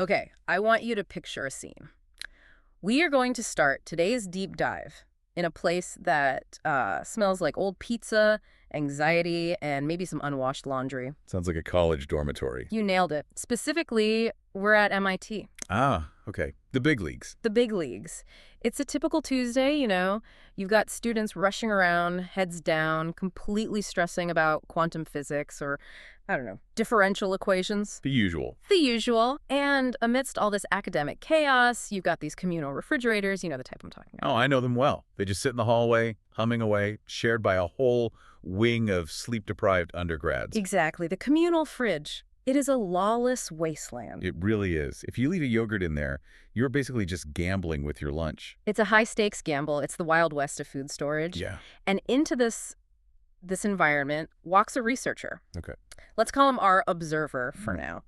Okay, I want you to picture a scene. We are going to start today's deep dive in a place that smells like old pizza, anxiety, and maybe some unwashed laundry. Sounds like a college dormitory. You nailed it. Specifically, we're at MIT. Ah, okay. The big leagues. The big leagues. It's a typical Tuesday, you know. You've got students rushing around, heads down, completely stressing about quantum physics or, I don't know, differential equations. The usual. The usual. And amidst all this academic chaos, you've got these communal refrigerators, you know the type I'm talking about. Oh, I know them well. They just sit in the hallway, humming away, shared by a whole wing of sleep-deprived undergrads. Exactly. The communal fridge. It is a lawless wasteland. It really is. If you leave a yogurt in there, you're basically just gambling with your lunch. It's a high-stakes gamble. It's the Wild West of food storage. Yeah. And into this environment walks a researcher. Okay. Let's call him our observer for now.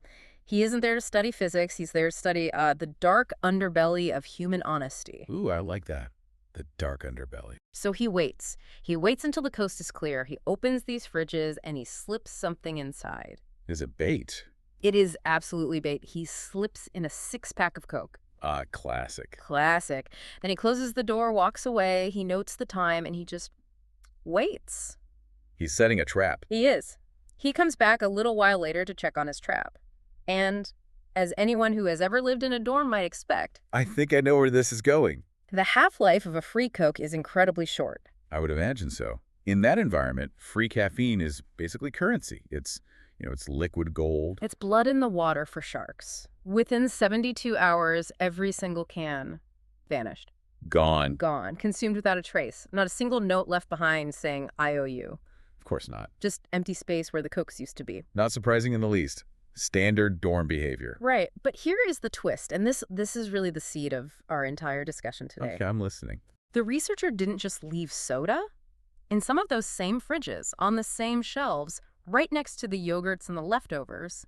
He isn't there to study physics. He's there to study the dark underbelly of human honesty. Ooh, I like that. The dark underbelly. So he waits. He waits until the coast is clear. He opens these fridges and he slips something inside. Is it bait? It is absolutely bait. He slips in a 6-pack of Coke. Ah, classic. Classic. Then he closes the door, walks away. He notes the time, and he just waits. He's setting a trap. He is. He comes back a little while later to check on his trap. And as anyone who has ever lived in a dorm might expect, I think I know where this is going. the half-life of a free Coke is incredibly short. I would imagine so. In that environment, free caffeine is basically currency. It's liquid gold. It's blood in the water for sharks. Within 72 hours, every single can vanished. Gone. Gone. Consumed without a trace. Not a single note left behind saying, I owe you. Of course not. Just empty space where the Cokes used to be. Not surprising in the least. Standard dorm behavior. Right. But here is the twist, and this is really the seed of our entire discussion today. Okay, I'm listening. The researcher didn't just leave soda. In some of those same fridges, on the same shelves, right next to the yogurts and the leftovers,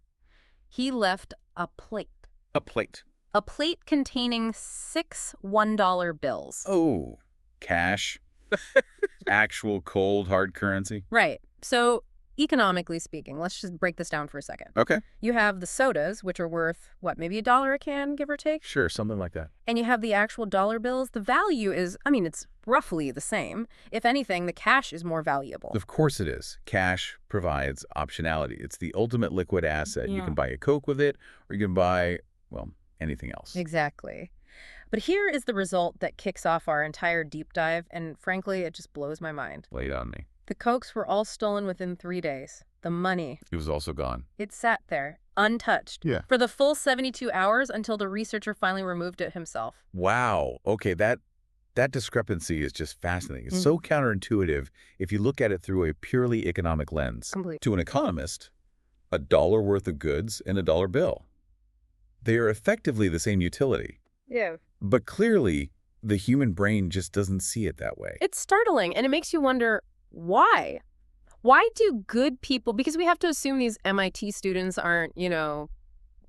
he left a plate. A plate. A plate containing 6 $1 bills. Oh, cash. Actual cold, hard currency. Right. So, economically speaking, let's just break this down for a second. Okay. You have the sodas, which are worth, what, maybe $1 a can, give or take? Sure, something like that. And you have the actual dollar bills. The value is, it's roughly the same. If anything, the cash is more valuable. Of course it is. Cash provides optionality. It's the ultimate liquid asset. You Yeah. can buy a Coke with it, or you can buy, well, anything else. Exactly. But here is the result that kicks off our entire deep dive, and frankly, it just blows my mind. Lay it on me. The Cokes were all stolen within 3 days. The money, It was also gone. it sat there, untouched, Yeah. for the full 72 hours until the researcher finally removed it himself. Wow. Okay, that discrepancy is just fascinating. It's so counterintuitive if you look at it through a purely economic lens. Complete. To an economist, $1 worth of goods and a dollar bill. They are effectively the same utility. Yeah. But clearly, the human brain just doesn't see it that way. It's startling, and it makes you wonder, why? Why do good people, because we have to assume these MIT students aren't,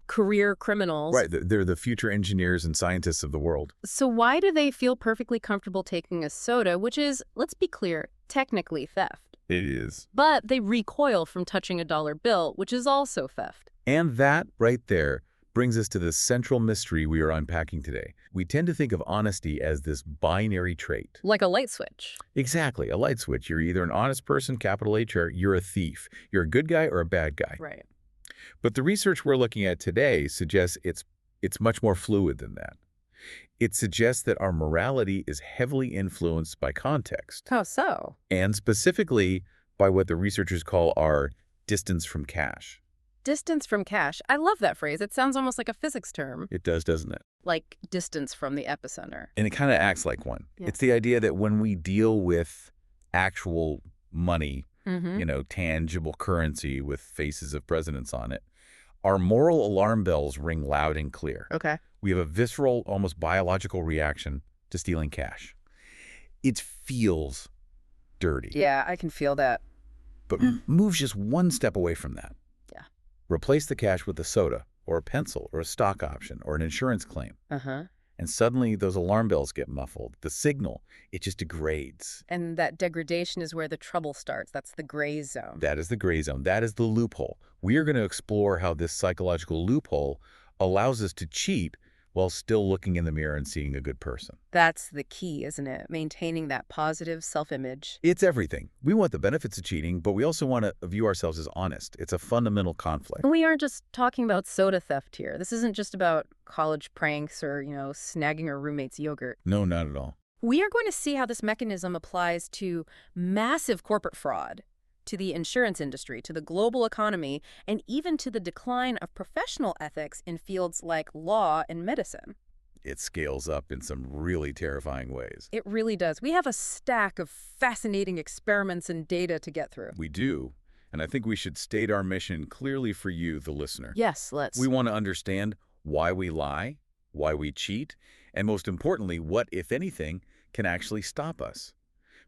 career criminals. Right, they're the future engineers and scientists of the world. So why do they feel perfectly comfortable taking a soda, which is, let's be clear, technically theft? It is. But they recoil from touching a dollar bill, which is also theft. And that, right there, brings us to the central mystery we are unpacking today. We tend to think of honesty as this binary trait. Like a light switch. Exactly, a light switch. You're either an honest person, capital H, or you're a thief. You're a good guy or a bad guy. Right. But the research we're looking at today suggests it's much more fluid than that. It suggests that our morality is heavily influenced by context, How so? and specifically by what the researchers call our distance from cash. Distance from cash. I love that phrase. It sounds almost like a physics term. It does, doesn't it? Like distance from the epicenter. And it kind of acts like one. Yeah. It's the idea that when we deal with actual money, tangible currency with faces of presidents on it, our moral alarm bells ring loud and clear. Okay. We have a visceral, almost biological reaction to stealing cash. It feels dirty. Yeah, I can feel that. But moves just one step away from that. Yeah. Replace the cash with a soda, or a pencil, or a stock option, or an insurance claim. Uh-huh. And suddenly those alarm bells get muffled. The signal, it just degrades. And that degradation is where the trouble starts. That's the gray zone. That is the gray zone. That is the loophole. We are going to explore how this psychological loophole allows us to cheat while still looking in the mirror and seeing a good person. That's the key, isn't it? Maintaining that positive self-image. It's everything. We want the benefits of cheating, but we also want to view ourselves as honest. It's a fundamental conflict. And we aren't just talking about soda theft here. This isn't just about college pranks or, snagging our roommate's yogurt. No, not at all. We are going to see how this mechanism applies to massive corporate fraud, to the insurance industry, to the global economy, and even to the decline of professional ethics in fields like law and medicine. It scales up in some really terrifying ways. It really does. We have a stack of fascinating experiments and data to get through. We do. And I think we should state our mission clearly for you, the listener. Yes, let's. We want to understand why we lie, why we cheat, and most importantly, what, if anything, can actually stop us.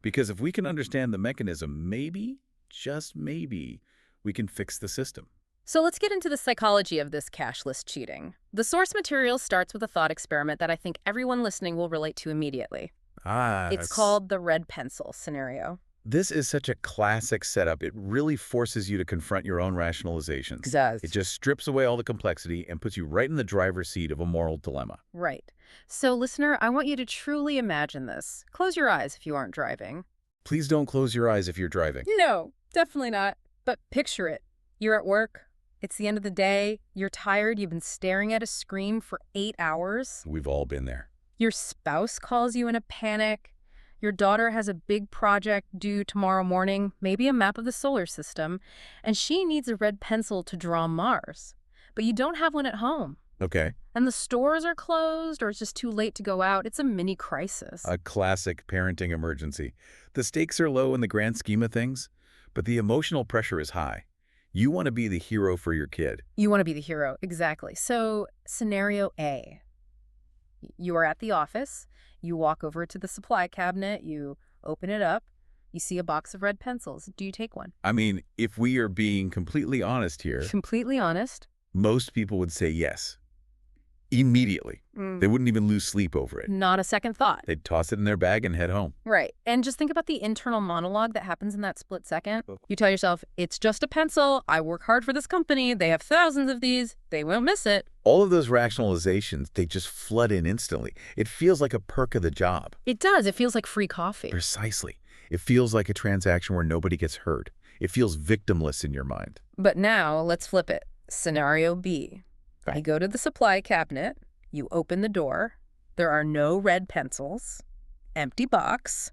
Because if we can understand the mechanism, maybe, just maybe, we can fix the system. So let's get into the psychology of this cashless cheating. The source material starts with a thought experiment that I think everyone listening will relate to immediately. It's called the red pencil scenario. This is such a classic setup. It really forces you to confront your own rationalizations. It does. It just strips away all the complexity and puts you right in the driver's seat of a moral dilemma. Right. So, listener, I want you to truly imagine this. Close your eyes if you aren't driving. Please don't close your eyes if you're driving. No, definitely not. But picture it. You're at work. It's the end of the day. You're tired. You've been staring at a screen for 8 hours. We've all been there. Your spouse calls you in a panic. Your daughter has a big project due tomorrow morning, maybe a map of the solar system, and she needs a red pencil to draw Mars. But you don't have one at home. Okay. And the stores are closed, or it's just too late to go out. It's a mini crisis. A classic parenting emergency. The stakes are low in the grand scheme of things, but the emotional pressure is high. You want to be the hero for your kid. You want to be the hero, exactly. So, scenario A. You are at the office. You walk over to the supply cabinet. You open it up. You see a box of red pencils. Do you take one? I mean, if we are being completely honest here, Completely honest? most people would say yes. Immediately. They wouldn't even lose sleep over it. Not a second thought. They'd toss it in their bag and head home. Right. And just think about the internal monologue that happens in that split second. You tell yourself, it's just a pencil. I work hard for this company. They have thousands of these. They won't miss it. All of those rationalizations, they just flood in instantly. It feels like a perk of the job. It does. It feels like free coffee. Precisely. It feels like a transaction where nobody gets hurt. It feels victimless in your mind. But now let's flip it. Scenario B. You go to the supply cabinet. You open the door. There are no red pencils. Empty box.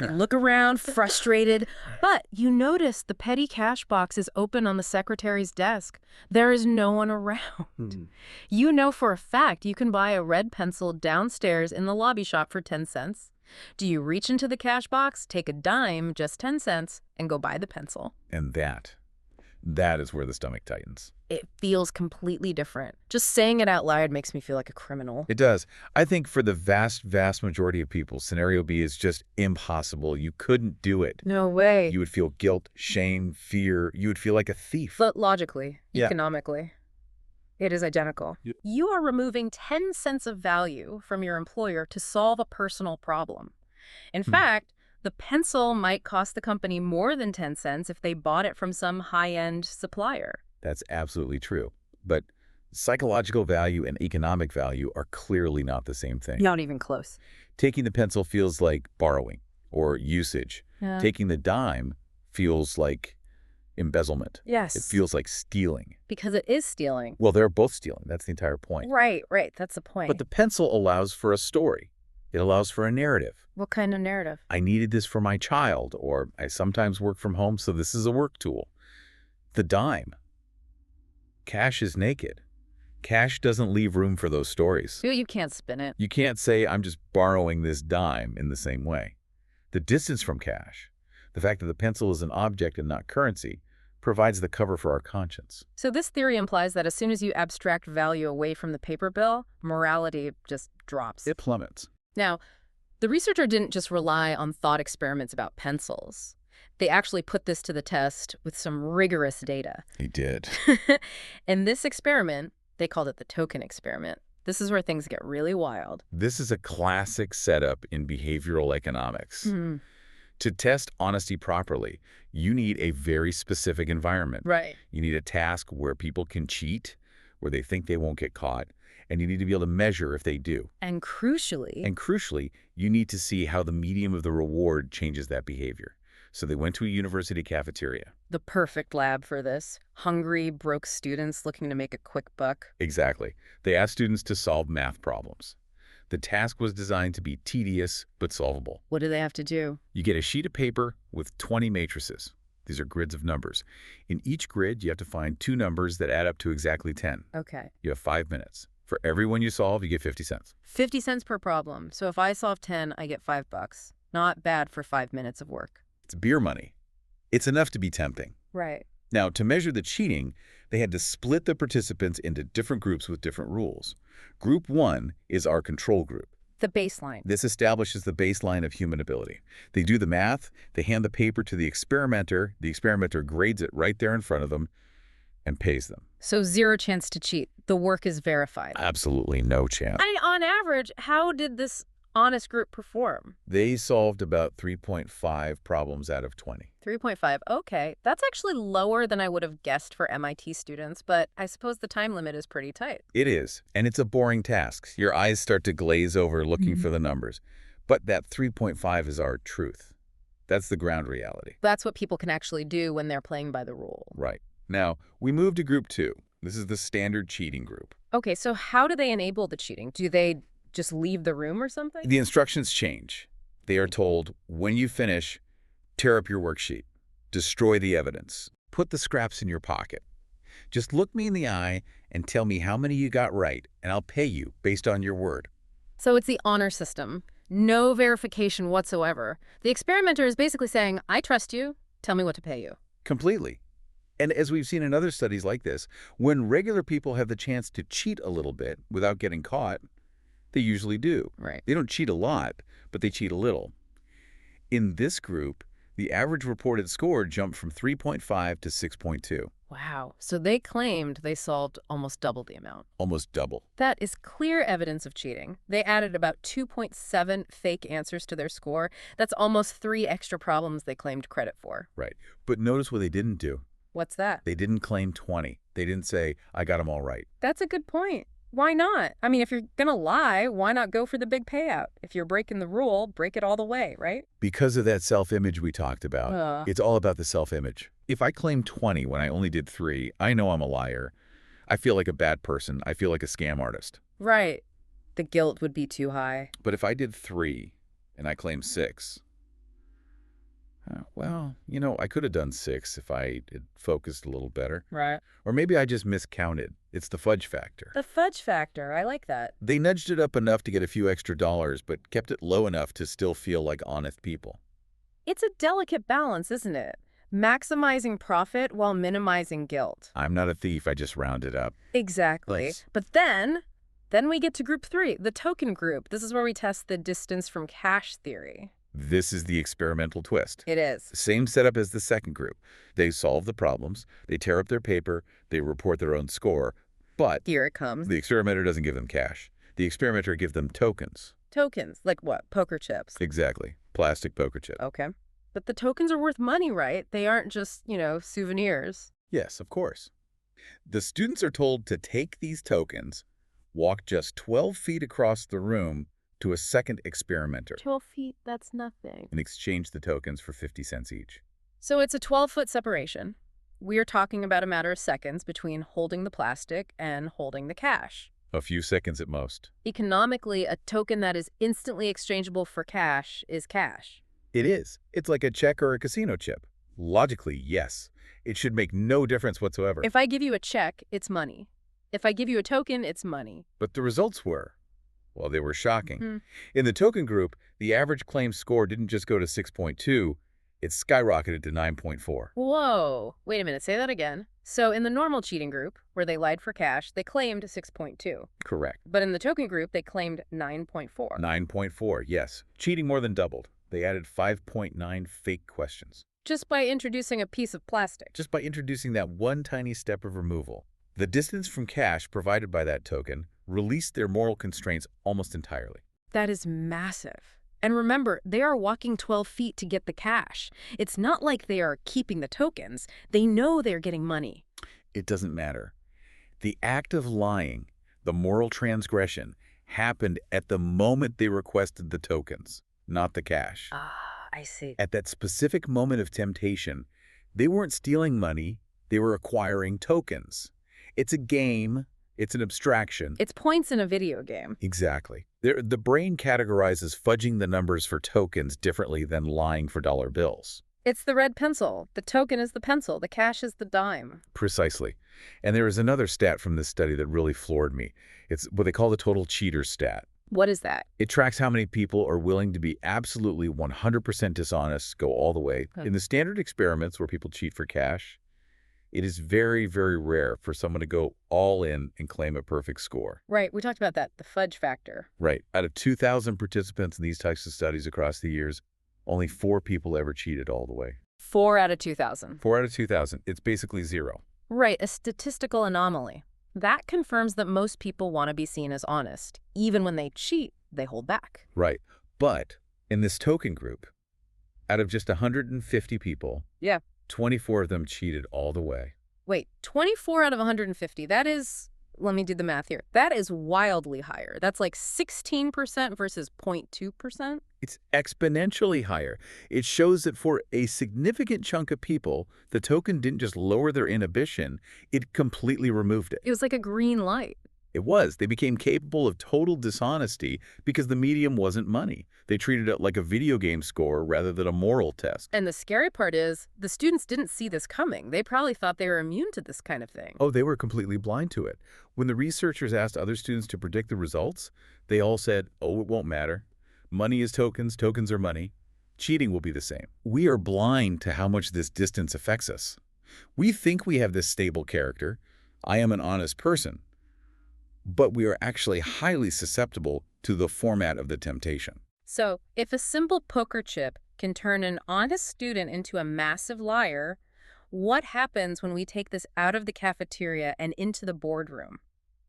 You look around, frustrated, but you notice the petty cash box is open on the secretary's desk. There is no one around. You know for a fact you can buy a red pencil downstairs in the lobby shop for 10 cents. Do you reach into the cash box, take a dime, just 10 cents, and go buy the pencil? And that is where the stomach tightens. It feels completely different. Just saying it out loud makes me feel like a criminal. It does. I think for the vast, vast majority of people, scenario B is just impossible. You couldn't do it. No way. You would feel guilt, shame, fear. You would feel like a thief. But logically, Yeah. economically, it is identical. Yeah. You are removing 10 cents of value from your employer to solve a personal problem. In fact, the pencil might cost the company more than 10 cents if they bought it from some high-end supplier. That's absolutely true. But psychological value and economic value are clearly not the same thing. Not even close. Taking the pencil feels like borrowing or usage. Yeah. Taking the dime feels like embezzlement. Yes. It feels like stealing. Because it is stealing. Well, they're both stealing. That's the entire point. Right. That's the point. But the pencil allows for a story. It allows for a narrative. What kind of narrative? I needed this for my child, or I sometimes work from home, so this is a work tool. The dime. Cash is naked. Cash doesn't leave room for those stories. You can't spin it. You can't say, I'm just borrowing this dime in the same way. The distance from cash, the fact that the pencil is an object and not currency, provides the cover for our conscience. So this theory implies that as soon as you abstract value away from the paper bill, morality just drops. It plummets. Now, the researcher didn't just rely on thought experiments about pencils. They actually put this to the test with some rigorous data. He did. In this experiment, they called it the token experiment. This is where things get really wild. This is a classic setup in behavioral economics. To test honesty properly, you need a very specific environment. Right. You need a task where people can cheat, where they think they won't get caught, and you need to be able to measure if they do. And crucially, And crucially, you need to see how the medium of the reward changes that behavior. So they went to a university cafeteria. the perfect lab for this. Hungry, broke students looking to make a quick buck. Exactly. They asked students to solve math problems. The task was designed to be tedious but solvable. What do they have to do? You get a sheet of paper with 20 matrices. These are grids of numbers. In each grid, you have to find 2 numbers that add up to exactly 10. Okay. You have 5 minutes. For every one you solve, you get 50 cents. 50 cents per problem. So if I solve 10, I get $5. Not bad for 5 minutes of work. It's beer money. It's enough to be tempting. Right. Now, to measure the cheating, they had to split the participants into different groups with different rules. Group 1 is our control group. The baseline. This establishes the baseline of human ability. They do the math, they hand the paper to the experimenter grades it right there in front of them and pays them. So 0 chance to cheat. The work is verified. Absolutely no chance. On average, how did this honest group perform? They solved about 3.5 problems out of 20. 3.5. Okay. That's actually lower than I would have guessed for MIT students, but I suppose the time limit is pretty tight. It is, and it's a boring task. Your eyes start to glaze over looking for the numbers. But that 3.5 is our truth. That's the ground reality. That's what people can actually do when they're playing by the rule. Right. Now, we move to group 2. This is the standard cheating group. Okay, so how do they enable the cheating? Do they just leave the room or something? The instructions change. They are told, when you finish, tear up your worksheet, destroy the evidence, put the scraps in your pocket. Just look me in the eye and tell me how many you got right, and I'll pay you based on your word. So it's the honor system. No verification whatsoever. The experimenter is basically saying, I trust you. Tell me what to pay you. Completely. And as we've seen in other studies like this, when regular people have the chance to cheat a little bit without getting caught, they usually do. Right. They don't cheat a lot, but they cheat a little. In this group, the average reported score jumped from 3.5 to 6.2. Wow. So they claimed they solved almost double the amount. Almost double. That is clear evidence of cheating. They added about 2.7 fake answers to their score. That's almost 3 extra problems they claimed credit for. Right. But notice what they didn't do. What's that? They didn't claim 20. They didn't say, I got them all right. That's a good point. Why not? I mean, if you're going to lie, why not go for the big payout? If you're breaking the rule, break it all the way, right? Because of that self-image we talked about. Uh. It's all about the self-image. If I claim 20 when I only did 3, I know I'm a liar. I feel like a bad person. I feel like a scam artist. Right. The guilt would be too high. But if I did 3 and I claim 6, well, I could have done 6 if I had focused a little better. Right. Or maybe I just miscounted. It's the fudge factor. The fudge factor. I like that. They nudged it up enough to get a few extra dollars, but kept it low enough to still feel like honest people. It's a delicate balance, isn't it? Maximizing profit while minimizing guilt. I'm not a thief. I just rounded up. Exactly. Nice. But then we get to group 3, the token group. This is where we test the distance from cash theory. This is the experimental twist. It is. Same setup as the second group. They solve the problems, they tear up their paper, they report their own score, but Here it comes. the experimenter doesn't give them cash. The experimenter gives them tokens. Tokens. Like what? Poker chips. Exactly. Plastic poker chip. Okay. But the tokens are worth money, right? They aren't just, souvenirs. Yes, of course. The students are told to take these tokens, walk just 12 feet across the room to a second experimenter, 12 feet, that's nothing. and exchange the tokens for 50 cents each. So it's a 12-foot separation. We're talking about a matter of seconds between holding the plastic and holding the cash. A few seconds at most. Economically, a token that is instantly exchangeable for cash is cash. It is. It's like a check or a casino chip. Logically, yes. It should make no difference whatsoever. If I give you a check, it's money. If I give you a token, it's money. But the results were, well, they were shocking. In the token group, the average claim score didn't just go to 6.2, it skyrocketed to 9.4. Whoa. Wait a minute, say that again. So in the normal cheating group, where they lied for cash, they claimed 6.2. Correct. But in the token group, they claimed 9.4. 9.4, yes. Cheating more than doubled. They added 5.9 fake questions. Just by introducing a piece of plastic. Just by introducing that one tiny step of removal. The distance from cash provided by that token released their moral constraints almost entirely. That is massive. And remember, they are walking 12 feet to get the cash. It's not like they are keeping the tokens. They know they're getting money. It doesn't matter. The act of lying, the moral transgression, happened at the moment they requested the tokens, not the cash. Ah, I see. At that specific moment of temptation, they weren't stealing money, they were acquiring tokens. It's a game, it's an abstraction. It's points in a video game. Exactly. The brain categorizes fudging the numbers for tokens differently than lying for dollar bills. It's the red pencil. The token is the pencil. The cash is the dime. Precisely. And there is another stat from this study that really floored me. It's what they call the total cheater stat. What is that? It tracks how many people are willing to be absolutely 100% dishonest, go all the way. Huh. In the standard experiments where people cheat for cash, it is very, very rare for someone to go all in and claim a perfect score. Right, we talked about that, the fudge factor. Right. Out of 2,000 participants in these types of studies across the years, only 4 people ever cheated all the way. 4 out of 2,000. 4 out of 2,000. It's basically zero. Right, a statistical anomaly. That confirms that most people want to be seen as honest. Even when they cheat, they hold back. Right. But in this token group, out of just 150 people, Yeah. 24 of them cheated all the way. Wait, 24 out of 150. That is, let me do the math here. That is wildly higher. That's like 16% versus 0.2%. It's exponentially higher. It shows that for a significant chunk of people, the token didn't just lower their inhibition, it completely removed it. It was like a green light. It was. They became capable of total dishonesty because the medium wasn't money. They treated it like a video game score rather than a moral test. And the scary part is, the students didn't see this coming. They probably thought they were immune to this kind of thing. Oh, they were completely blind to it. When the researchers asked other students to predict the results, they all said, oh, it won't matter. Money is tokens, tokens are money. Cheating will be the same. We are blind to how much this distance affects us. We think we have this stable character. I am an honest person. But we are actually highly susceptible to the format of the temptation. So, if a simple poker chip can turn an honest student into a massive liar, what happens when we take this out of the cafeteria and into the boardroom?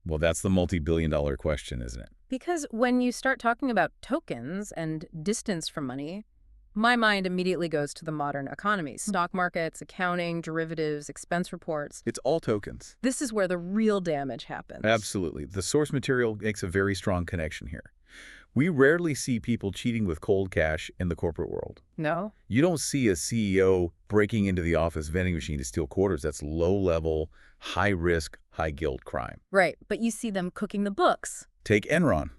Well, that's the multi-billion-dollar question, isn't it? Because when you start talking about tokens and distance from money, my mind immediately goes to the modern economy. Stock markets, accounting, derivatives, expense reports. It's all tokens. This is where the real damage happens. Absolutely. The source material makes a very strong connection here. We rarely see people cheating with cold cash in the corporate world. No? You don't see a CEO breaking into the office vending machine to steal quarters. That's low-level, high-risk, high-guilt crime. Right, but you see them cooking the books. Take Enron.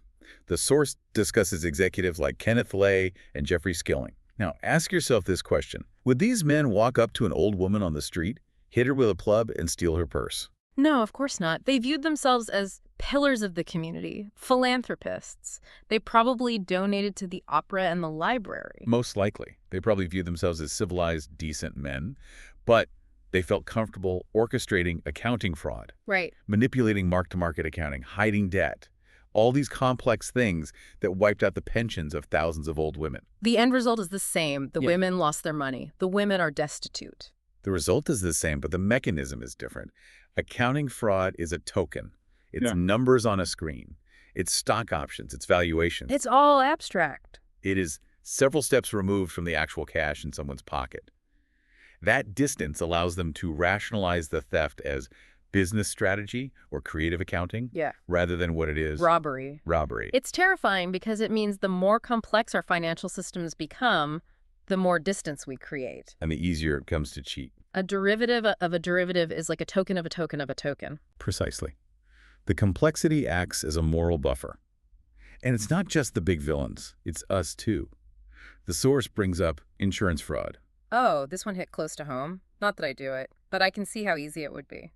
The source discusses executives like Kenneth Lay and Jeffrey Skilling. Now, ask yourself this question. Would these men walk up to an old woman on the street, hit her with a club, and steal her purse? No, of course not. They viewed themselves as pillars of the community, philanthropists. They probably donated to the opera and the library. Most likely. They probably viewed themselves as civilized, decent men, but they felt comfortable orchestrating accounting fraud, Right. manipulating mark-to-market accounting, hiding debt, all these complex things that wiped out the pensions of thousands of old women. The end result is the same. The Yeah. women lost their money. The women are destitute. The result is the same, but the mechanism is different. Accounting fraud is a token. It's numbers on a screen. It's stock options. It's valuations. It's all abstract. It is several steps removed from the actual cash in someone's pocket. That distance allows them to rationalize the theft as business strategy or creative accounting Yeah. rather than what it is, Robbery. robbery. It's terrifying because it means the more complex our financial systems become, the more distance we create. And the easier it comes to cheat. A derivative of a derivative is like a token of a token of a token. Precisely. The complexity acts as a moral buffer. And it's not just the big villains. It's us, too. The source brings up insurance fraud. Oh, this one hit close to home. Not that I do it, but I can see how easy it would be.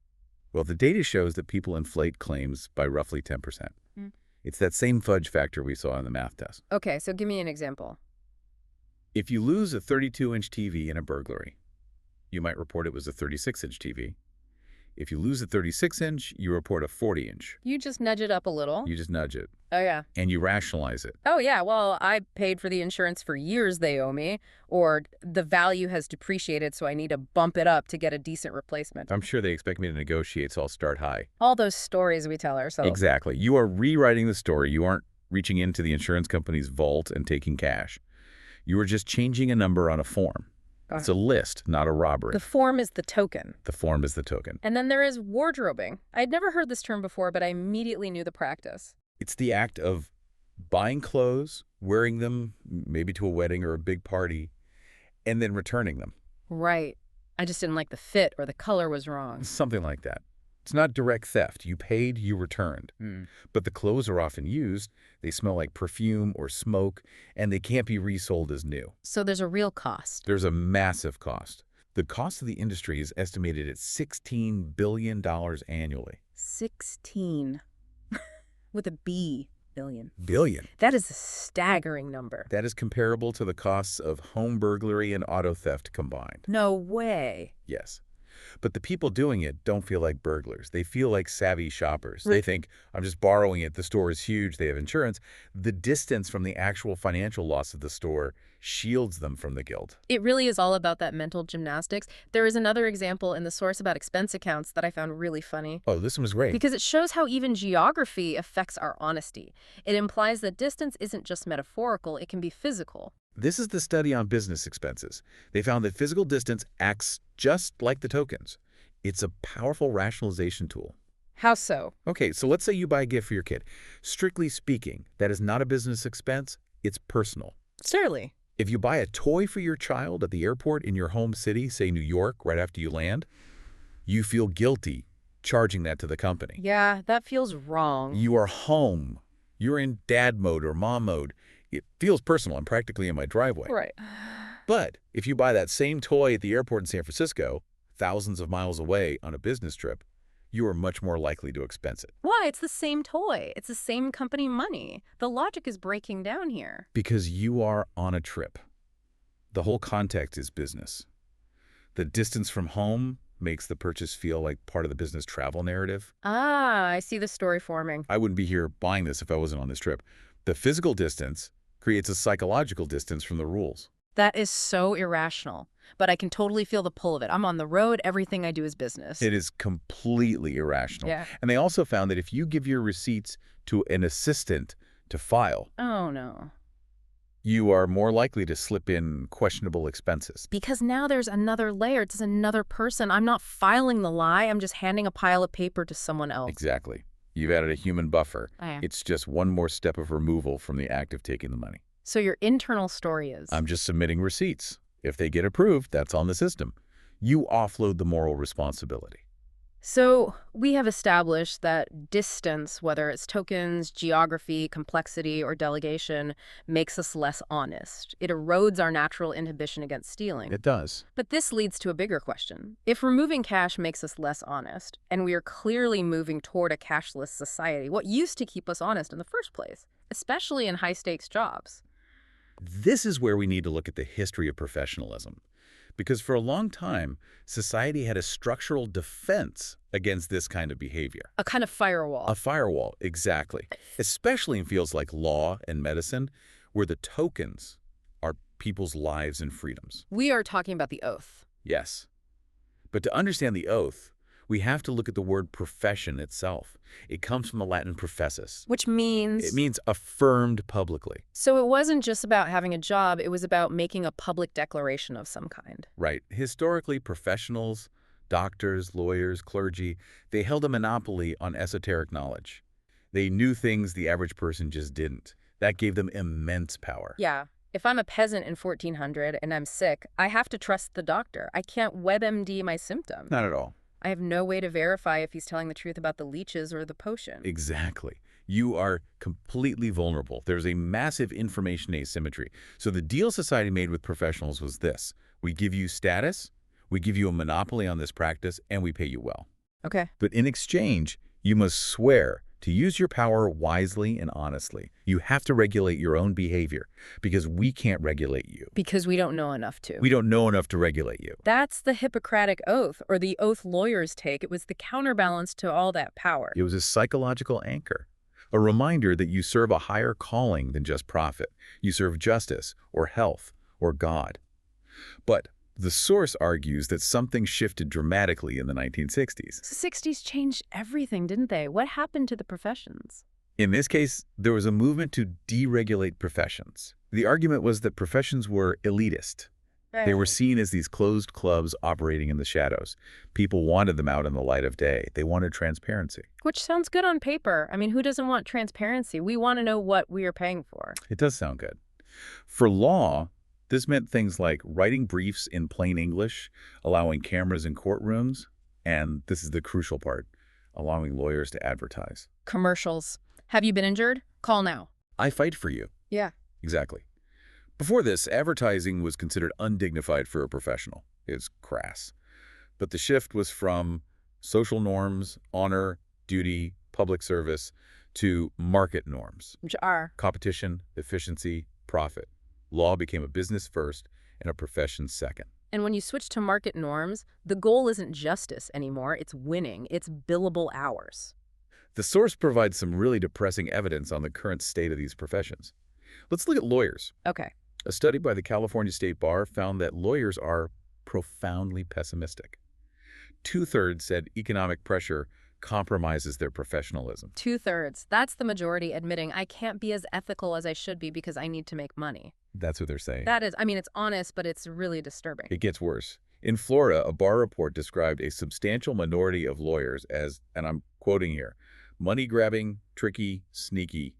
Well, the data shows that people inflate claims by roughly 10%. Mm. It's that same fudge factor we saw in the math test. Okay, so give me an example. If you lose a 32-inch TV in a burglary, you might report it was a 36-inch TV. If you lose a 36-inch, you report a 40-inch. You just nudge it up a little. You just nudge it, Oh, yeah. and you rationalize it. Oh, yeah, well, I paid for the insurance for years they owe me, or the value has depreciated, so I need to bump it up to get a decent replacement. I'm sure they expect me to negotiate, so I'll start high. All those stories we tell ourselves. Exactly. You are rewriting the story. You aren't reaching into the insurance company's vault and taking cash. You are just changing a number on a form. It's a list, not a The robbery. form is the token. The form is the token. And then there is wardrobing. I'd never heard this term before, but I immediately knew the practice. It's the act of buying clothes, wearing them maybe to a wedding or a big party, and then returning them. Right. I just didn't like the fit or the color was wrong. Something like that. It's not direct theft. You paid, you returned. But the clothes are often used, they smell like perfume or smoke, and they can't be resold as new. So there's a real cost. There's a massive cost. The cost of the industry is estimated at $16 billion annually. 16. With a B, billion. Billion. That is a staggering number. That is comparable to the costs of home burglary and auto theft combined. No way. Yes. But the people doing it don't feel like burglars. They feel like savvy shoppers. They think, I'm just borrowing it. The store is huge. They have insurance. The distance from the actual financial loss of the store shields them from the guilt. It really is all about that mental gymnastics. There is another example in the source about expense accounts that I found really funny. Oh, this one was great. Because it shows how even geography affects our honesty. It implies that distance isn't just metaphorical, it can be physical. This is the study on business expenses. They found that physical distance acts just like the tokens. It's a powerful rationalization tool. How so? Okay, so let's say you buy a gift for your kid. Strictly speaking, that is not a business expense. It's personal. Certainly. If you buy a toy for your child at the airport in your home city, say New York, right after you land, you feel guilty charging that to the company. Yeah, that feels wrong. You are home. You're in dad mode or mom mode. It feels personal. I'm practically in my driveway. Right. But if you buy that same toy at the airport in San Francisco, thousands of miles away on a business trip, you are much more likely to expense it. Why? It's the same toy. It's the same company money. The logic is breaking down here. Because you are on a trip. The whole context is business. The distance from home makes the purchase feel like part of the business travel narrative. Ah, I see the story forming. I wouldn't be here buying this if I wasn't on this trip. The physical distance creates a psychological distance from the rules. That is so irrational, but I can totally feel the pull of it. I'm on the road. Everything I do is business. It is completely irrational. Yeah. And they also found that if you give your receipts to an assistant to file, Oh, no. you are more likely to slip in questionable expenses. Because now there's another layer. It's another person. I'm not filing the lie. I'm just handing a pile of paper to someone else. Exactly. You've added a human buffer. I am. It's just one more step of removal from the act of taking the money. So your internal story is? I'm just submitting receipts. If they get approved, that's on the system. You offload the moral responsibility. So we have established that distance, whether it's tokens, geography, complexity, or delegation, makes us less honest. It erodes our natural inhibition against stealing. It does. But this leads to a bigger question. If removing cash makes us less honest, and we are clearly moving toward a cashless society, what used to keep us honest in the first place, especially in high-stakes jobs? This is where we need to look at the history of professionalism. Because for a long time, society had a structural defense against this kind of behavior. A kind of firewall. A firewall, exactly. Especially in fields like law and medicine, where the tokens are people's lives and freedoms. We are talking about the oath. Yes. But to understand the oath, we have to look at the word profession itself. It comes from the Latin professus. Which means? It means affirmed publicly. So it wasn't just about having a job, it was about making a public declaration of some kind. Right. Historically, professionals, doctors, lawyers, clergy, they held a monopoly on esoteric knowledge. They knew things the average person just didn't. That gave them immense power. Yeah. If I'm a peasant in 1400 and I'm sick, I have to trust the doctor. I can't WebMD my symptoms. Not at all. I have no way to verify if he's telling the truth about the leeches or the potion. Exactly. You are completely vulnerable. There's a massive information asymmetry. So the deal society made with professionals was this. We give you status, we give you a monopoly on this practice, and we pay you well. Okay. But in exchange, you must swear to use your power wisely and honestly. You have to regulate your own behavior because we can't regulate you. Because we don't know enough to. We don't know enough to regulate you. That's the Hippocratic Oath, or the oath lawyers take. It was the counterbalance to all that power. It was a psychological anchor, a reminder that you serve a higher calling than just profit. You serve justice or health or God. But the source argues that something shifted dramatically in the 1960s. The 60s changed everything, didn't they? What happened to the professions? In this case, there was a movement to deregulate professions. The argument was that professions were elitist. They were seen as these closed clubs operating in the shadows. People wanted them out in the light of day. They wanted transparency. Which sounds good on paper. I mean, who doesn't want transparency? We want to know what we are paying for. It does sound good. For law, this meant things like writing briefs in plain English, allowing cameras in courtrooms, and this is the crucial part, allowing lawyers to advertise. Commercials. Have you been injured? Call now. I fight for you. Yeah. Exactly. Before this, advertising was considered undignified for a professional. It's crass. But the shift was from social norms, honor, duty, public service, to market norms. Which are. Competition, efficiency, profit. Law became a business first and a profession second. And when you switch to market norms, the goal isn't justice anymore. It's winning. It's billable hours. The source provides some really depressing evidence on the current state of these professions. Let's look at lawyers. Okay. A study by the California State Bar found that lawyers are profoundly pessimistic. 2/3 said economic pressure compromises their professionalism. 2/3. That's the majority admitting I can't be as ethical as I should be because I need to make money. That's what they're saying. That is, I mean, it's honest, but it's really disturbing. It gets worse. In Florida, a bar report described a substantial minority of lawyers as, and I'm quoting here, money-grabbing, tricky, sneaky,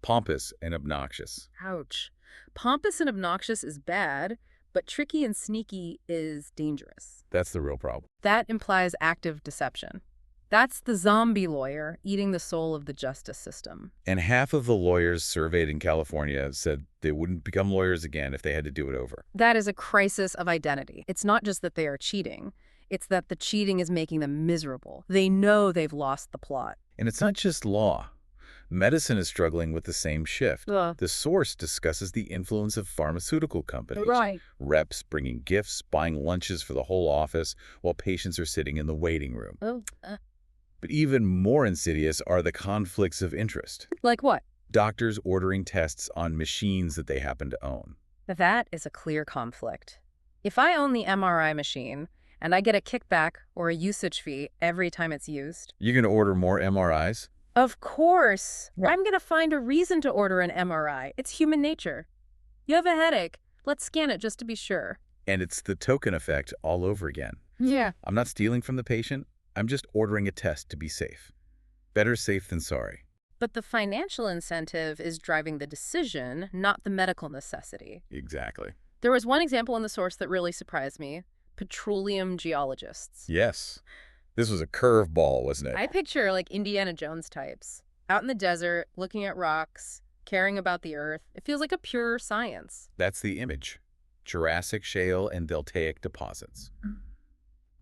pompous, and obnoxious. Ouch. Pompous and obnoxious is bad, but tricky and sneaky is dangerous. That's the real problem. That implies active deception. That's the zombie lawyer eating the soul of the justice system. And half of the lawyers surveyed in California said they wouldn't become lawyers again if they had to do it over. That is a crisis of identity. It's not just that they are cheating. It's that the cheating is making them miserable. They know they've lost the plot. And it's not just law. Medicine is struggling with the same shift. The source discusses the influence of pharmaceutical companies. Right. Reps bringing gifts, buying lunches for the whole office while patients are sitting in the waiting room. But even more insidious are the conflicts of interest. Like what? Doctors ordering tests on machines that they happen to own. That is a clear conflict. If I own the MRI machine and I get a kickback or a usage fee every time it's used. You're going to order more MRIs? Of course. I'm going to find a reason to order an MRI. It's human nature. You have a headache. Let's scan it just to be sure. And it's the token effect all over again. Yeah. I'm not stealing from the patient. I'm just ordering a test to be safe. Better safe than sorry. But the financial incentive is driving the decision, not the medical necessity. Exactly. There was one example in the source that really surprised me. Petroleum geologists. Yes. This was a curveball, wasn't it? I picture like Indiana Jones types. Out in the desert, looking at rocks, caring about the earth. It feels like a pure science. That's the image. Jurassic shale and deltaic deposits.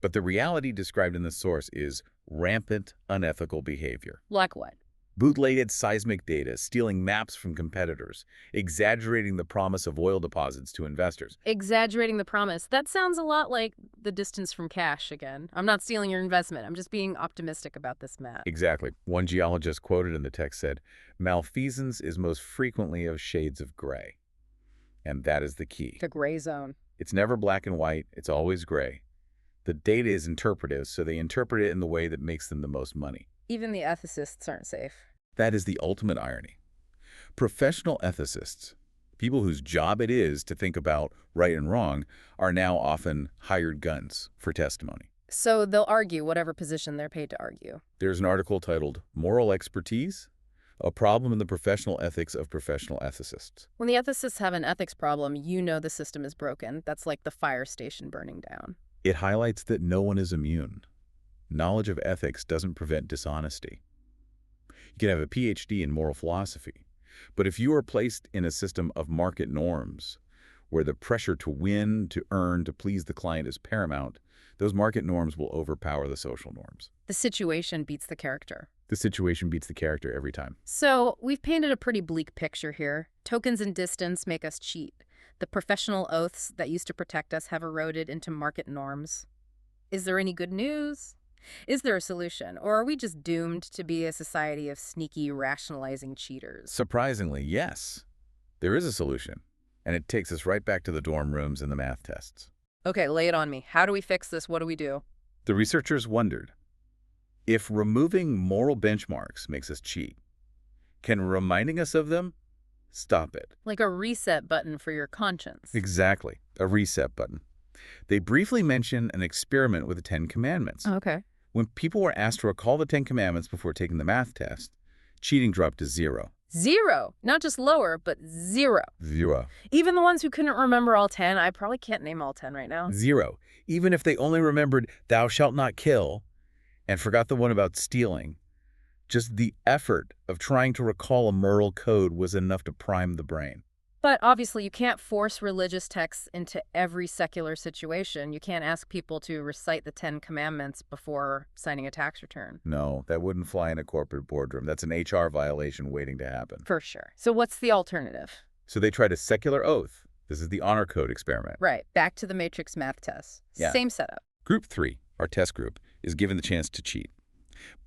But the reality described in the source is rampant, unethical behavior. Like what? Bootlegged seismic data, stealing maps from competitors, exaggerating the promise of oil deposits to investors. Exaggerating the promise. That sounds a lot like the distance from cash again. I'm not stealing your investment. I'm just being optimistic about this map. Exactly. One geologist quoted in the text said, malfeasance is most frequently of shades of gray. And that is the key. The gray zone. It's never black and white. It's always gray. The data is interpretive, so they interpret it in the way that makes them the most money. Even the ethicists aren't safe. That is the ultimate irony. Professional ethicists, people whose job it is to think about right and wrong, are now often hired guns for testimony. So they'll argue whatever position they're paid to argue. There's an article titled, Moral Expertise? A Problem in the Professional Ethics of Professional Ethicists. When the ethicists have an ethics problem, you know the system is broken. That's like the fire station burning down. It highlights that no one is immune. Knowledge of ethics doesn't prevent dishonesty. You can have a PhD in moral philosophy, but if you are placed in a system of market norms, where the pressure to win, to earn, to please the client is paramount, those market norms will overpower the social norms. The situation beats the character. The situation beats the character every time. So we've painted a pretty bleak picture here. Tokens and distance make us cheat. The professional oaths that used to protect us have eroded into market norms. Is there any good news? Is there a solution, or are we just doomed to be a society of sneaky, rationalizing cheaters? Surprisingly, yes. There is a solution, and it takes us right back to the dorm rooms and the math tests. Okay, lay it on me. How do we fix this? What do we do? The researchers wondered, if removing moral benchmarks makes us cheat, can reminding us of them stop it. Like a reset button for your conscience. Exactly, a reset button. They briefly mention an experiment with the Ten Commandments. Okay. When people were asked to recall the Ten Commandments before taking the math test, cheating dropped to 0. 0. Not just lower, but 0. 0. Even the ones who couldn't remember all 10, I probably can't name all 10 right now. 0. Even if they only remembered thou shalt not kill and forgot the one about stealing, just the effort of trying to recall a moral code was enough to prime the brain. But obviously, you can't force religious texts into every secular situation. You can't ask people to recite the 10 Commandments before signing a tax return. No, that wouldn't fly in a corporate boardroom. That's an HR violation waiting to happen. For sure. So what's the alternative? So they tried a secular oath. This is the honor code experiment. Right. Back to the matrix math test. Yeah. Same setup. Group 3, our test group, is given the chance to cheat.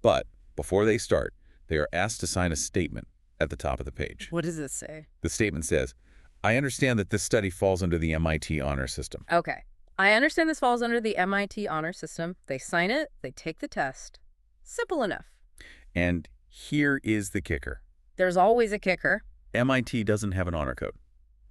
But before they start, they are asked to sign a statement at the top of the page. What does it say? The statement says, I understand that this study falls under the MIT honor system. Okay. I understand this falls under the MIT honor system. They sign it. They take the test. Simple enough. And here is the kicker. There's always a kicker. MIT doesn't have an honor code.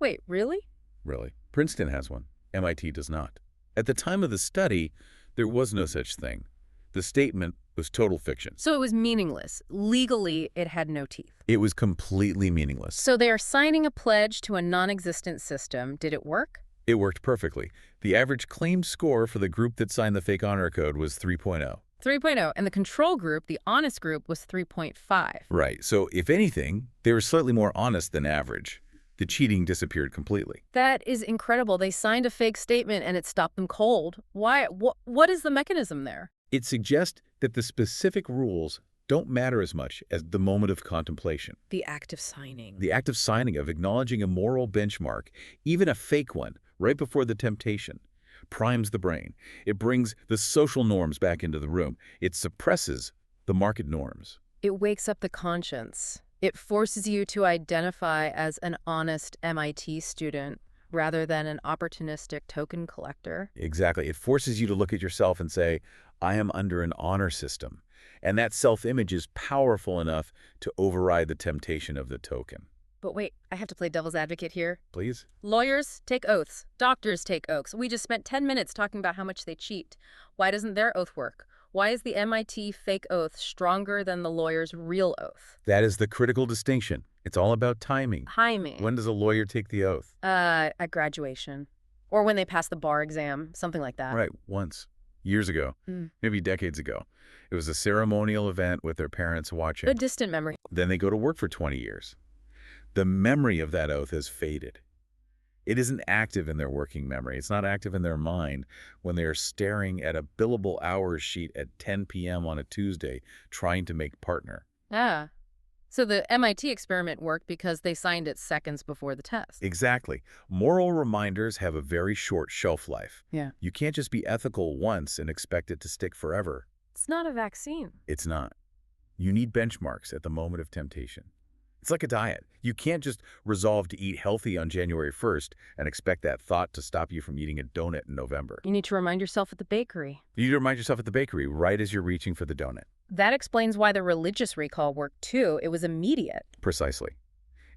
Wait, really? Really. Princeton has one. MIT does not. At the time of the study, there was no such thing. The statement was total fiction. So it was meaningless. Legally, it had no teeth. It was completely meaningless. So they are signing a pledge to a non-existent system. Did it work? It worked perfectly. The average claimed score for the group that signed the fake honor code was 3.0. 3.0. And the control group, the honest group, was 3.5. Right. So if anything, they were slightly more honest than average. The cheating disappeared completely. That is incredible. They signed a fake statement and it stopped them cold. Why? What is the mechanism there? It suggests that the specific rules don't matter as much as the moment of contemplation. The act of signing. The act of signing, of acknowledging a moral benchmark, even a fake one, right before the temptation, primes the brain. It brings the social norms back into the room. It suppresses the market norms. It wakes up the conscience. It forces you to identify as an honest MIT student rather than an opportunistic token collector. Exactly. It forces you to look at yourself and say, I am under an honor system. And that self-image is powerful enough to override the temptation of the token. But wait, I have to play devil's advocate here. Please? Lawyers take oaths. Doctors take oaths. We just spent 10 minutes talking about how much they cheat. Why doesn't their oath work? Why is the MIT fake oath stronger than the lawyer's real oath? That is the critical distinction. It's all about timing. Timing. When does a lawyer take the oath? At graduation. Or when they pass the bar exam, something like that. Right, once. Years ago. Maybe decades ago. It was a ceremonial event with their parents watching. A distant memory. Then they go to work for 20 years. The memory of that oath has faded. It isn't active in their working memory. It's not active in their mind when they are staring at a billable hours sheet at 10 p.m. on a Tuesday trying to make partner. Ah. So the MIT experiment worked because they signed it seconds before the test. Exactly. Moral reminders have a very short shelf life. Yeah. You can't just be ethical once and expect it to stick forever. It's not a vaccine. It's not. You need benchmarks at the moment of temptation. It's like a diet. You can't just resolve to eat healthy on January 1st and expect that thought to stop you from eating a donut in November. You need to remind yourself at the bakery. You need to remind yourself at the bakery right as you're reaching for the donut. That explains why the religious recall worked too. It was immediate. Precisely.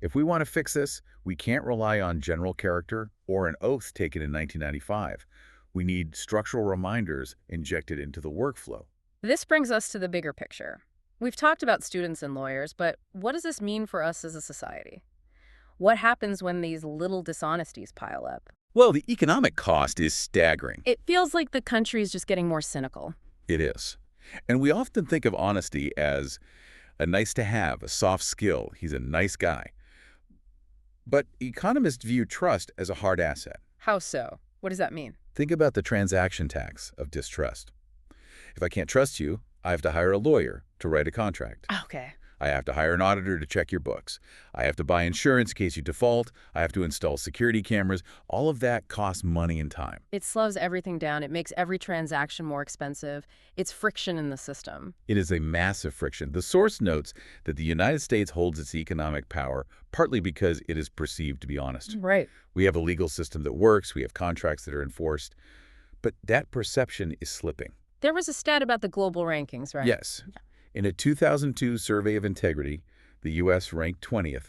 If we want to fix this, we can't rely on general character or an oath taken in 1995. We need structural reminders injected into the workflow. This brings us to the bigger picture. We've talked about students and lawyers, but what does this mean for us as a society? What happens when these little dishonesties pile up? Well, the economic cost is staggering. It feels like the country is just getting more cynical. It is. And we often think of honesty as a nice to have, a soft skill. He's a nice guy. But economists view trust as a hard asset. How so? What does that mean? Think about the transaction tax of distrust. If I can't trust you, I have to hire a lawyer to write a contract. Okay. I have to hire an auditor to check your books. I have to buy insurance in case you default. I have to install security cameras. All of that costs money and time. It slows everything down. It makes every transaction more expensive. It's friction in the system. It is a massive friction. The source notes that the United States holds its economic power partly because it is perceived to be honest. Right. We have a legal system that works. We have contracts that are enforced. But that perception is slipping. There was a stat about the global rankings, right? Yes. In a 2002 survey of integrity, the U.S. ranked 20th.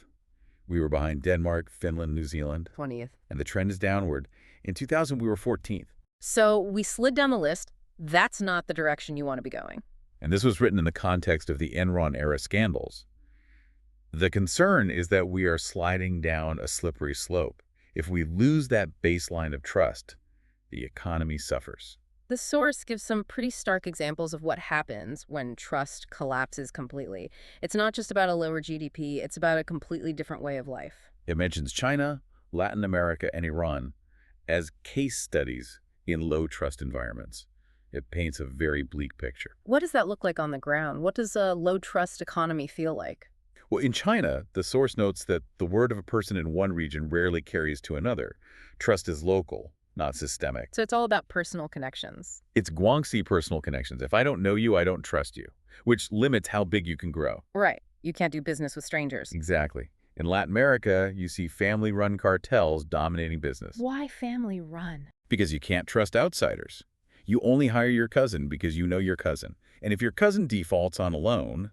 We were behind Denmark, Finland, New Zealand, 20th. and the trend is downward. In 2000, we were 14th. So we slid down the list. That's not the direction you want to be going. And this was written in the context of the Enron-era scandals. The concern is that we are sliding down a slippery slope. If we lose that baseline of trust, the economy suffers. The source gives some pretty stark examples of what happens when trust collapses completely. It's not just about a lower GDP, it's about a completely different way of life. It mentions China, Latin America, and Iran as case studies in low-trust environments. It paints a very bleak picture. What does that look like on the ground? What does a low-trust economy feel like? Well, in China, the source notes that the word of a person in one region rarely carries to another. Trust is local, not systemic. So it's all about personal connections. It's Guangxi personal connections. If I don't know you, I don't trust you, which limits how big you can grow. Right. You can't do business with strangers. Exactly. In Latin America, you see family-run cartels dominating business. Why family run? Because you can't trust outsiders. You only hire your cousin because you know your cousin. And if your cousin defaults on a loan,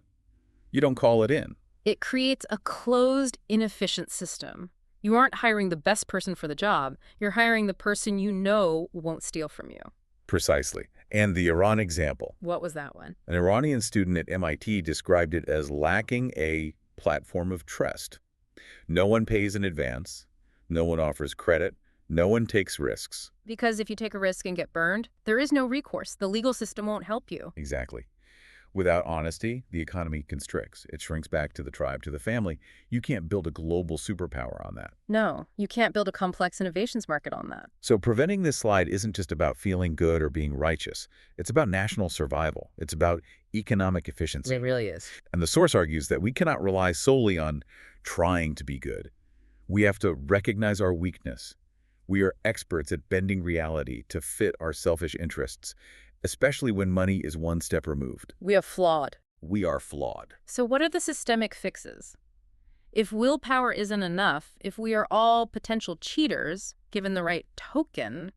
you don't call it in. It creates a closed, inefficient system. You aren't hiring the best person for the job. You're hiring the person you know won't steal from you. Precisely. And the Iran example. What was that one? An Iranian student at MIT described it as lacking a platform of trust. No one pays in advance. No one offers credit. No one takes risks. Because if you take a risk and get burned, there is no recourse. The legal system won't help you. Exactly. Without honesty, the economy constricts. It shrinks back to the tribe, to the family. You can't build a global superpower on that. No, you can't build a complex innovations market on that. So preventing this slide isn't just about feeling good or being righteous. It's about national survival. It's about economic efficiency. It really is. And the source argues that we cannot rely solely on trying to be good. We have to recognize our weakness. We are experts at bending reality to fit our selfish interests, especially when money is one step removed. We are flawed. We are flawed. So what are the systemic fixes? If willpower isn't enough, if we are all potential cheaters, given the right token,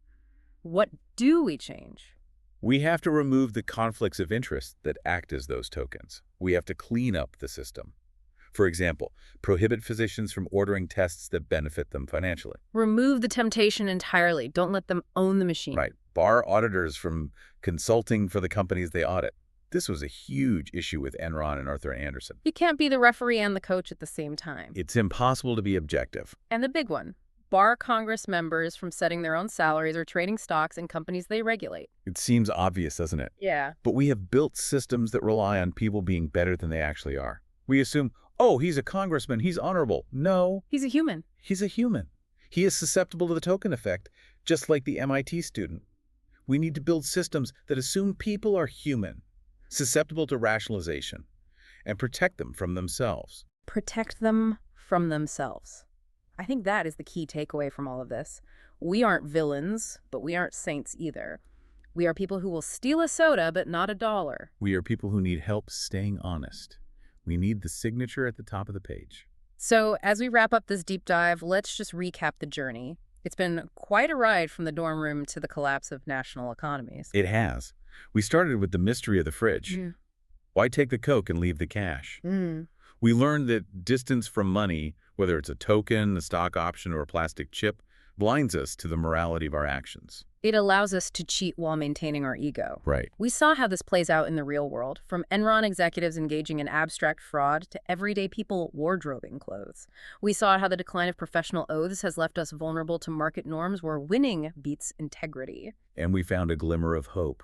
what do we change? We have to remove the conflicts of interest that act as those tokens. We have to clean up the system. For example, prohibit physicians from ordering tests that benefit them financially. Remove the temptation entirely. Don't let them own the machine. Right. Bar auditors from consulting for the companies they audit. This was a huge issue with Enron and Arthur Andersen. You can't be the referee and the coach at the same time. It's impossible to be objective. And the big one, bar Congress members from setting their own salaries or trading stocks in companies they regulate. It seems obvious, doesn't it? Yeah. But we have built systems that rely on people being better than they actually are. We assume, oh, he's a congressman, he's honorable. No. He's a human. He's a human. He is susceptible to the token effect, just like the MIT student. We need to build systems that assume people are human, susceptible to rationalization, and protect them from themselves. Protect them from themselves. I think that is the key takeaway from all of this. We aren't villains, but we aren't saints either. We are people who will steal a soda, but not $1. We are people who need help staying honest. We need the signature at the top of the page. So as we wrap up this deep dive, let's just recap the journey. It's been quite a ride from the dorm room to the collapse of national economies. It has. We started with the mystery of the fridge. Why take the Coke and leave the cash? We learned that distance from money, whether it's a token, a stock option, or a plastic chip, blinds us to the morality of our actions. It allows us to cheat while maintaining our ego. Right. We saw how this plays out in the real world, from Enron executives engaging in abstract fraud to everyday people wardrobing clothes. We saw how the decline of professional oaths has left us vulnerable to market norms where winning beats integrity. And we found a glimmer of hope.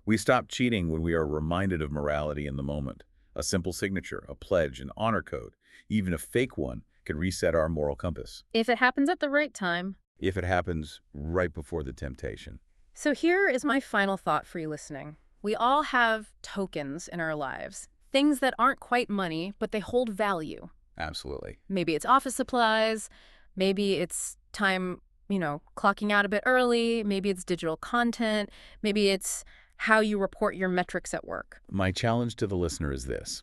We stop cheating when we are reminded of morality in the moment. A simple signature, a pledge, an honor code, even a fake one, can reset our moral compass. If it happens at the right time. If it happens right before the temptation. So here is my final thought for you listening. We all have tokens in our lives, things that aren't quite money, but they hold value. Absolutely. Maybe it's office supplies, maybe it's time, clocking out a bit early, maybe it's digital content, maybe it's how you report your metrics at work. My challenge to the listener is this.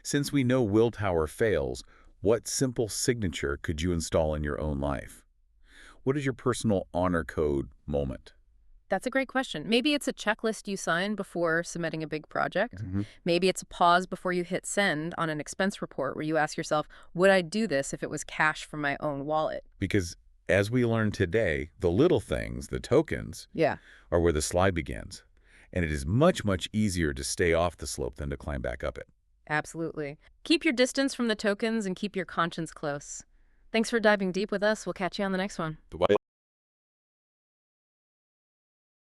Since we know willpower fails, what simple signature could you install in your own life? What is your personal honor code moment? That's a great question. Maybe it's a checklist you sign before submitting a big project. Hmm. Maybe it's a pause before you hit send on an expense report where you ask yourself, would I do this if it was cash from my own wallet? Because as we learned today, the little things, the tokens, Yeah, are where the slide begins. And it is much, much easier to stay off the slope than to climb back up it. absolutely. Keep your distance from the tokens and keep your conscience close. Thanks for diving deep with us. We'll catch you on the next one. The